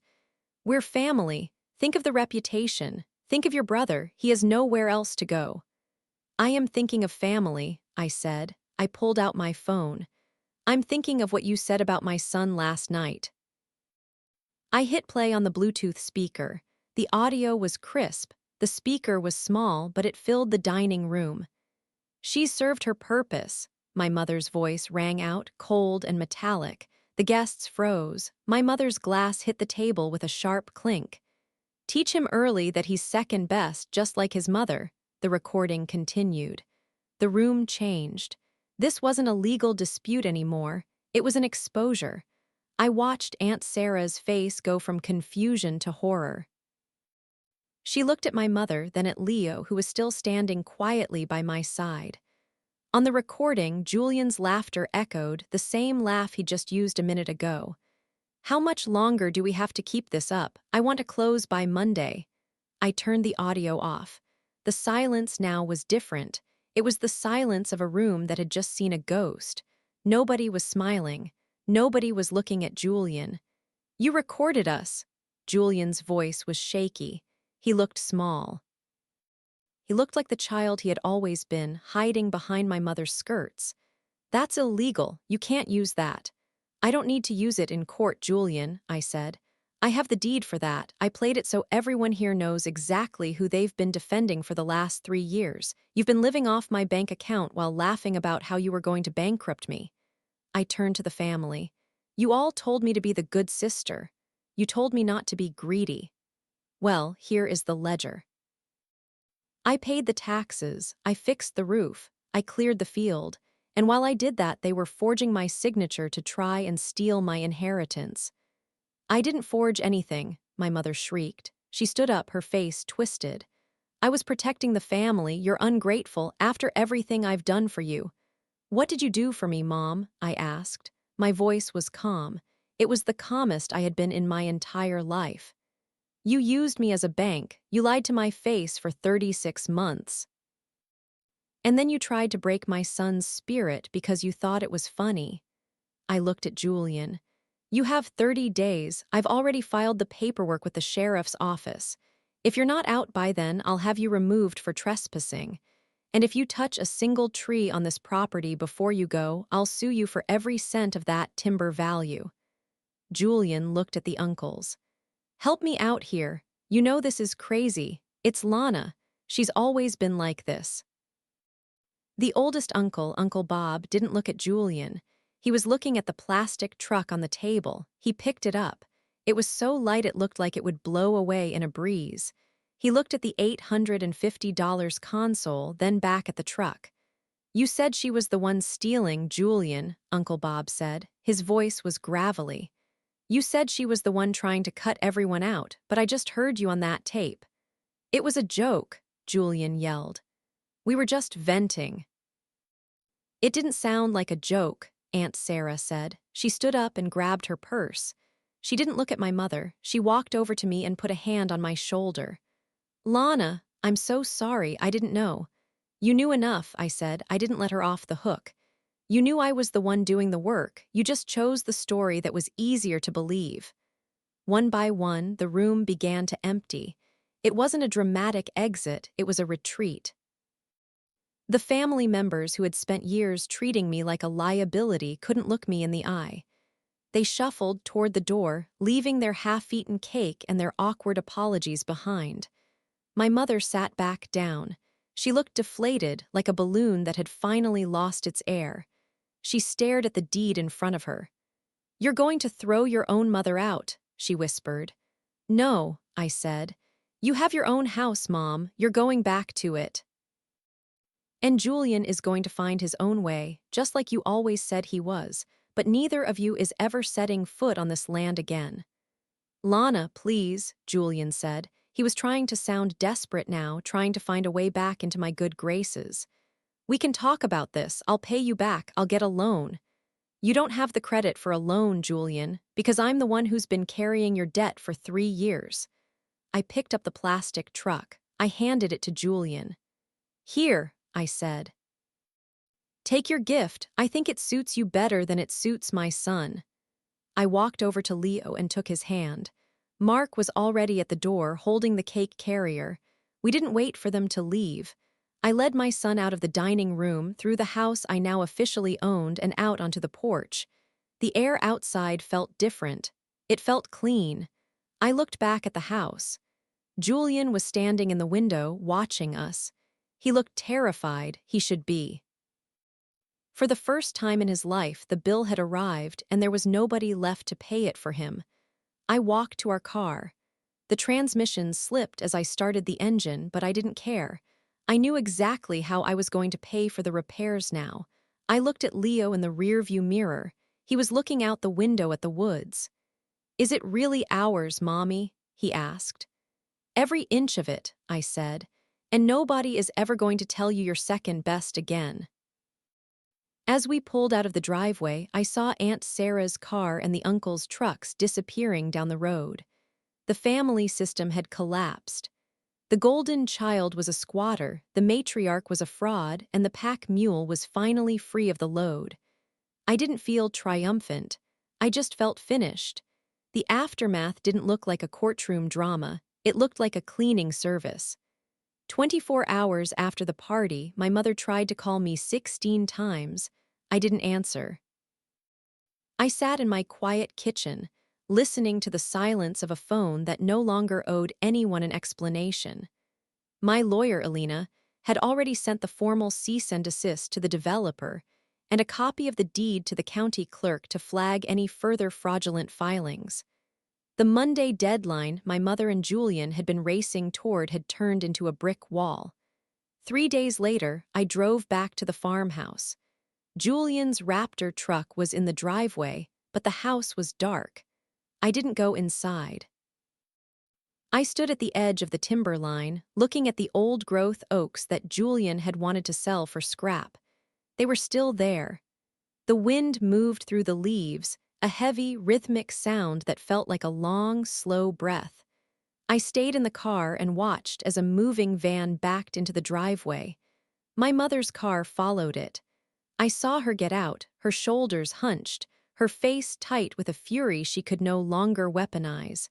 We're family. Think of the reputation. Think of your brother. He has nowhere else to go. I am thinking of family, I said. I pulled out my phone. I'm thinking of what you said about my son last night. I hit play on the Bluetooth speaker. The audio was crisp. The speaker was small, but it filled the dining room. She served her purpose. My mother's voice rang out, cold and metallic. The guests froze. My mother's glass hit the table with a sharp clink. Teach him early that he's second best, just like his mother, the recording continued. The room changed. This wasn't a legal dispute anymore. It was an exposure. I watched Aunt Sarah's face go from confusion to horror. She looked at my mother, then at Leo, who was still standing quietly by my side. On the recording, Julian's laughter echoed, the same laugh he just used a minute ago. How much longer do we have to keep this up? I want to close by Monday. I turned the audio off. The silence now was different. It was the silence of a room that had just seen a ghost. Nobody was smiling. Nobody was looking at Julian. You recorded us. Julian's voice was shaky. He looked small. He looked like the child he had always been, hiding behind my mother's skirts. That's illegal. You can't use that. I don't need to use it in court, Julian, I said. I have the deed for that. I played it so everyone here knows exactly who they've been defending for the last 3 years. You've been living off my bank account while laughing about how you were going to bankrupt me. I turned to the family. You all told me to be the good sister. You told me not to be greedy. Well, here is the ledger. I paid the taxes, I fixed the roof, I cleared the field, and while I did that, they were forging my signature to try and steal my inheritance. I didn't forge anything, my mother shrieked. She stood up, her face twisted. I was protecting the family. You're ungrateful after everything I've done for you. What did you do for me, Mom? I asked. My voice was calm. It was the calmest I had been in my entire life. You used me as a bank. You lied to my face for 36 months. And then you tried to break my son's spirit because you thought it was funny. I looked at Julian. You have 30 days. I've already filed the paperwork with the sheriff's office. If you're not out by then, I'll have you removed for trespassing. And if you touch a single tree on this property before you go, I'll sue you for every cent of that timber value. Julian looked at the uncles. Help me out here. You know this is crazy. It's Lana. She's always been like this. The oldest uncle, Uncle Bob, didn't look at Julian. He was looking at the plastic truck on the table. He picked it up. It was so light it looked like it would blow away in a breeze. He looked at the $850 console, then back at the truck. You said she was the one stealing, Julian, Uncle Bob said. His voice was gravelly. You said she was the one trying to cut everyone out, but I just heard you on that tape. It was a joke, Julian yelled. We were just venting. It didn't sound like a joke, Aunt Sarah said. She stood up and grabbed her purse. She didn't look at my mother. She walked over to me and put a hand on my shoulder. Lana, I'm so sorry, I didn't know. You knew enough, I said. I didn't let her off the hook. You knew I was the one doing the work. You just chose the story that was easier to believe. One by one, the room began to empty. It wasn't a dramatic exit, it was a retreat. The family members who had spent years treating me like a liability couldn't look me in the eye. They shuffled toward the door, leaving their half-eaten cake and their awkward apologies behind. My mother sat back down. She looked deflated, like a balloon that had finally lost its air. She stared at the deed in front of her. "You're going to throw your own mother out," she whispered. "No," I said. "You have your own house, Mom. You're going back to it. And Julian is going to find his own way, just like you always said he was, but neither of you is ever setting foot on this land again." "Lana, please," Julian said. He was trying to sound desperate now, trying to find a way back into my good graces. "We can talk about this. I'll pay you back. I'll get a loan." "You don't have the credit for a loan, Julian, because I'm the one who's been carrying your debt for 3 years." I picked up the plastic truck. I handed it to Julian. "Here," I said. "Take your gift. I think it suits you better than it suits my son." I walked over to Leo and took his hand. Mark was already at the door, holding the cake carrier. We didn't wait for them to leave. I led my son out of the dining room, through the house I now officially owned, and out onto the porch. The air outside felt different. It felt clean. I looked back at the house. Julian was standing in the window, watching us. He looked terrified. He should be. For the first time in his life, the bill had arrived, and there was nobody left to pay it for him. I walked to our car. The transmission slipped as I started the engine, but I didn't care. I knew exactly how I was going to pay for the repairs now. I looked at Leo in the rearview mirror. He was looking out the window at the woods. "Is it really ours, Mommy?" he asked. "Every inch of it," I said. "And nobody is ever going to tell you you're second best again." As we pulled out of the driveway, I saw Aunt Sarah's car and the uncle's trucks disappearing down the road. The family system had collapsed. The golden child was a squatter, the matriarch was a fraud, and the pack mule was finally free of the load. I didn't feel triumphant. I just felt finished. The aftermath didn't look like a courtroom drama. It looked like a cleaning service. 24 hours after the party, my mother tried to call me 16 times. I didn't answer. I sat in my quiet kitchen, listening to the silence of a phone that no longer owed anyone an explanation. My lawyer, Alina, had already sent the formal cease and desist to the developer and a copy of the deed to the county clerk to flag any further fraudulent filings. The Monday deadline my mother and Julian had been racing toward had turned into a brick wall. 3 days later, I drove back to the farmhouse. Julian's Raptor truck was in the driveway, but the house was dark. I didn't go inside. I stood at the edge of the timber line, looking at the old-growth oaks that Julian had wanted to sell for scrap. They were still there. The wind moved through the leaves, a heavy, rhythmic sound that felt like a long, slow breath. I stayed in the car and watched as a moving van backed into the driveway. My mother's car followed it. I saw her get out, her shoulders hunched, her face tight with a fury she could no longer weaponize.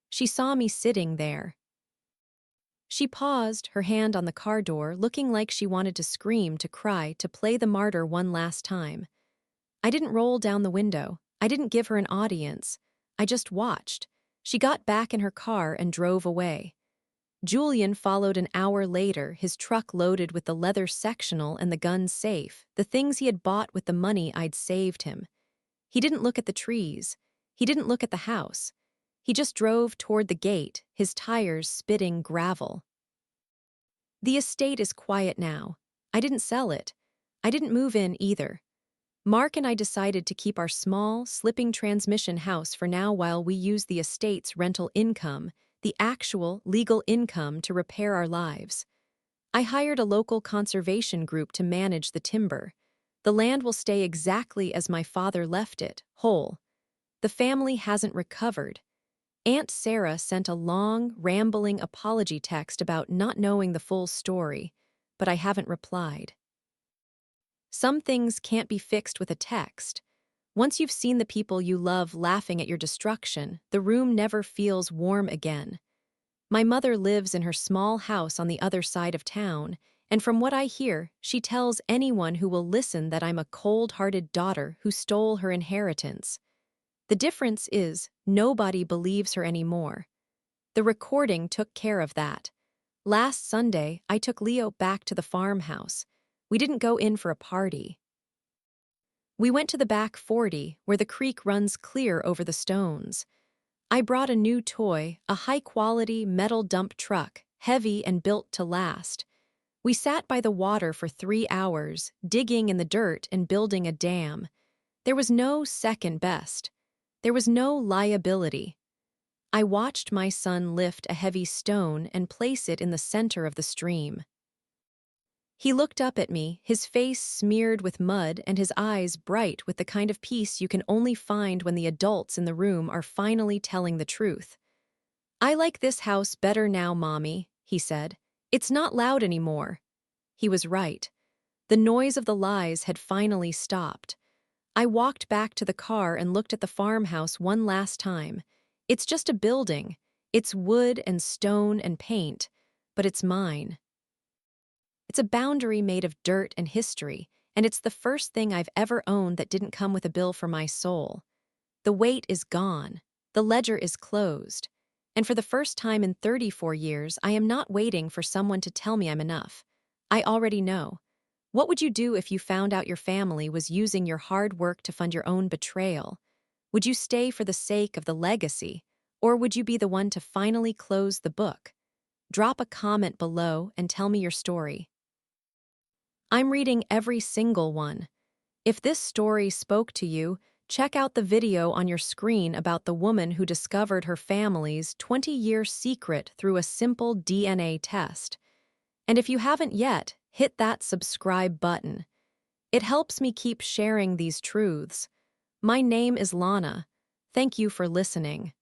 She saw me sitting there. She paused, her hand on the car door, looking like she wanted to scream, to cry, to play the martyr one last time. I didn't roll down the window. I didn't give her an audience. I just watched. She got back in her car and drove away. Julian followed an hour later, his truck loaded with the leather sectional and the gun safe, the things he had bought with the money I'd saved him. He didn't look at the trees. He didn't look at the house. He just drove toward the gate, his tires spitting gravel. The estate is quiet now. I didn't sell it. I didn't move in either. Mark and I decided to keep our small, slipping transmission house for now while we use the estate's rental income, the actual, legal income, to repair our lives. I hired a local conservation group to manage the timber. The land will stay exactly as my father left it, whole. The family hasn't recovered. Aunt Sarah sent a long, rambling apology text about not knowing the full story, but I haven't replied. Some things can't be fixed with a text. Once you've seen the people you love laughing at your destruction, the room never feels warm again. My mother lives in her small house on the other side of town, and from what I hear, she tells anyone who will listen that I'm a cold-hearted daughter who stole her inheritance. The difference is nobody believes her anymore. The recording took care of that. Last Sunday, I took Leo back to the farmhouse. We didn't go in for a party. We went to the back 40, where the creek runs clear over the stones. I brought a new toy, a high-quality metal dump truck, heavy and built to last. We sat by the water for 3 hours, digging in the dirt and building a dam. There was no second best. There was no liability. I watched my son lift a heavy stone and place it in the center of the stream. He looked up at me, his face smeared with mud and his eyes bright with the kind of peace you can only find when the adults in the room are finally telling the truth. "I like this house better now, Mommy," he said. "It's not loud anymore." He was right. The noise of the lies had finally stopped. I walked back to the car and looked at the farmhouse one last time. It's just a building. It's wood and stone and paint, but it's mine. It's a boundary made of dirt and history, and it's the first thing I've ever owned that didn't come with a bill for my soul. The weight is gone. The ledger is closed. And for the first time in 34 years, I am not waiting for someone to tell me I'm enough. I already know. What would you do if you found out your family was using your hard work to fund your own betrayal? Would you stay for the sake of the legacy, or would you be the one to finally close the book? Drop a comment below and tell me your story. I'm reading every single one. If this story spoke to you, check out the video on your screen about the woman who discovered her family's 20-year secret through a simple DNA test. And if you haven't yet, hit that subscribe button. It helps me keep sharing these truths. My name is Lana. Thank you for listening.